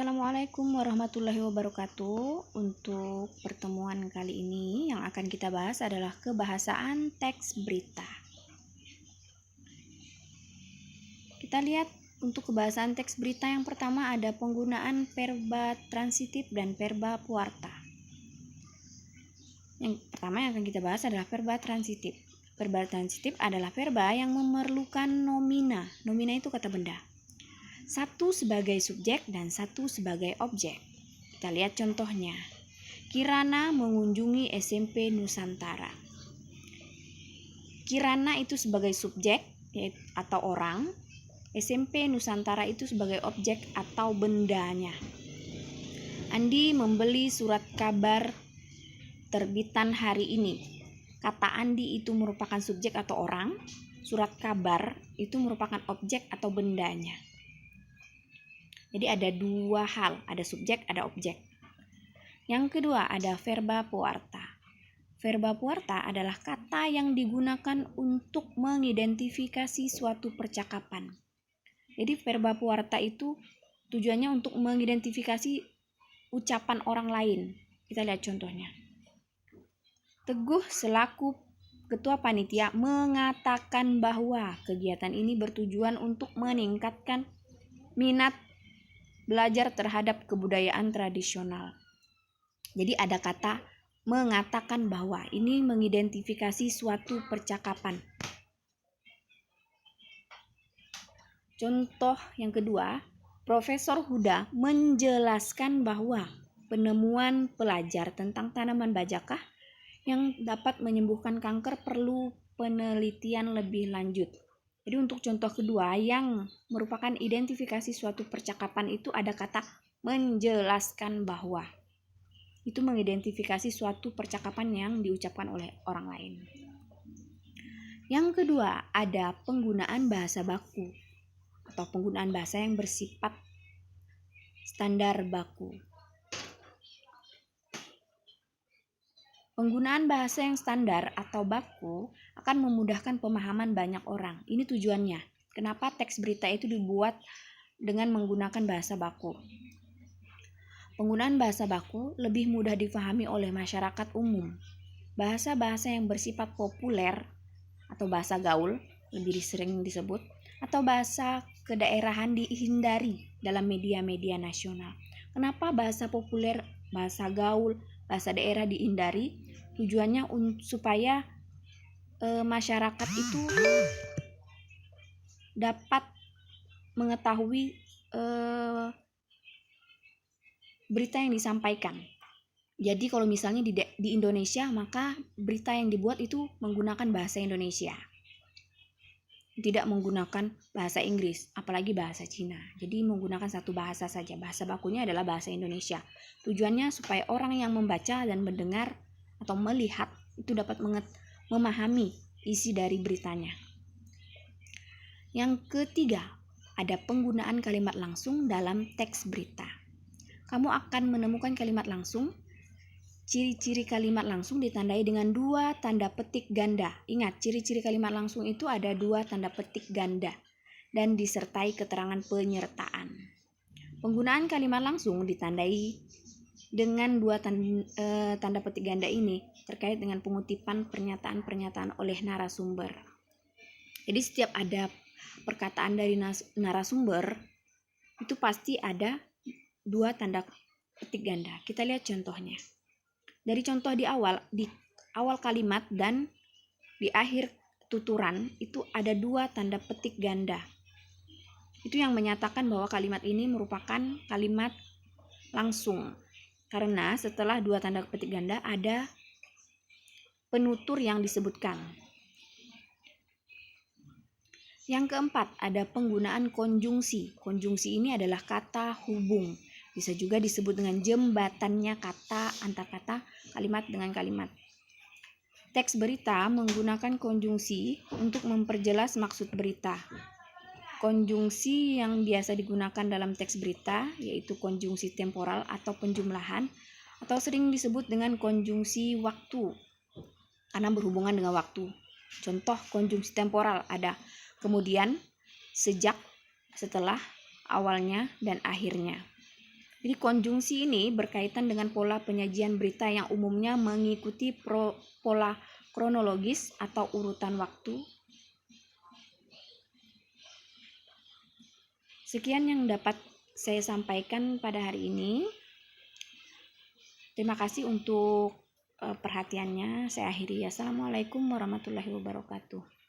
Assalamualaikum warahmatullahi wabarakatuh. Untuk pertemuan kali ini yang akan kita bahas adalah kebahasaan teks berita. Kita lihat untuk kebahasaan teks berita yang pertama ada penggunaan verba transitif dan verba puarta. Yang pertama yang akan kita bahas adalah verba transitif. Verba transitif adalah verba yang memerlukan nomina. Nomina itu kata benda. Satu sebagai subjek dan satu sebagai objek. Kita lihat contohnya. Kirana mengunjungi SMP Nusantara. Kirana itu sebagai subjek atau orang. SMP Nusantara itu sebagai objek atau bendanya. Andi membeli surat kabar terbitan hari ini. Kata Andi itu merupakan subjek atau orang. Surat kabar itu merupakan objek atau bendanya. Jadi ada dua hal, ada subjek, ada objek. Yang kedua ada verba puarta. Verba puarta adalah kata yang digunakan untuk mengidentifikasi suatu percakapan. Jadi verba puarta itu tujuannya untuk mengidentifikasi ucapan orang lain. Kita lihat contohnya. Teguh selaku ketua panitia mengatakan bahwa kegiatan ini bertujuan untuk meningkatkan minat belajar terhadap kebudayaan tradisional. Jadi ada kata mengatakan bahwa ini mengidentifikasi suatu percakapan. Contoh yang kedua, Profesor Huda menjelaskan bahwa penemuan pelajar tentang tanaman bajakah yang dapat menyembuhkan kanker perlu penelitian lebih lanjut. Jadi untuk contoh kedua yang merupakan identifikasi suatu percakapan itu ada kata menjelaskan bahwa. Itu mengidentifikasi suatu percakapan yang diucapkan oleh orang lain. Yang kedua ada penggunaan bahasa baku atau penggunaan bahasa yang bersifat standar baku. Penggunaan bahasa yang standar atau baku akan memudahkan pemahaman banyak orang. Ini tujuannya. Kenapa teks berita itu dibuat dengan menggunakan bahasa baku? Penggunaan bahasa baku lebih mudah difahami oleh masyarakat umum. Bahasa-bahasa yang bersifat populer atau bahasa gaul lebih sering disebut atau bahasa kedaerahan dihindari dalam media-media nasional. Kenapa bahasa populer, bahasa gaul, bahasa daerah dihindari? Tujuannya supaya masyarakat itu dapat mengetahui berita yang disampaikan. Jadi kalau misalnya di Indonesia, maka berita yang dibuat itu menggunakan bahasa Indonesia. Tidak menggunakan bahasa Inggris, apalagi bahasa Cina. Jadi menggunakan satu bahasa saja. Bahasa bakunya adalah bahasa Indonesia. Tujuannya supaya orang yang membaca dan mendengar atau melihat itu dapat memahami isi dari beritanya. Yang ketiga, ada penggunaan kalimat langsung dalam teks berita. Kamu akan menemukan kalimat langsung. Ciri-ciri kalimat langsung ditandai dengan dua tanda petik ganda. Ingat, ciri-ciri kalimat langsung itu ada dua tanda petik ganda dan disertai keterangan penyertaan. Penggunaan kalimat langsung ditandai dengan dua tanda petik ganda ini terkait dengan pengutipan pernyataan-pernyataan oleh narasumber. Jadi setiap ada perkataan dari narasumber itu pasti ada dua tanda petik ganda. Kita lihat contohnya. Dari contoh di awal kalimat dan di akhir tuturan itu ada dua tanda petik ganda. Itu yang menyatakan bahwa kalimat ini merupakan kalimat langsung. Karena setelah dua tanda petik ganda ada penutur yang disebutkan. Yang keempat ada penggunaan konjungsi. Konjungsi ini adalah kata hubung. Bisa juga disebut dengan jembatannya kata antar kata, kalimat dengan kalimat. Teks berita menggunakan konjungsi untuk memperjelas maksud berita. Konjungsi yang biasa digunakan dalam teks berita yaitu konjungsi temporal atau penjumlahan atau sering disebut dengan konjungsi waktu karena berhubungan dengan waktu. Contoh konjungsi temporal ada kemudian, sejak, setelah, awalnya, dan akhirnya. Jadi konjungsi ini berkaitan dengan pola penyajian berita yang umumnya mengikuti pola kronologis atau urutan waktu. Sekian yang dapat saya sampaikan pada hari ini. Terima kasih untuk perhatiannya. Saya akhiri. Assalamualaikum warahmatullahi wabarakatuh.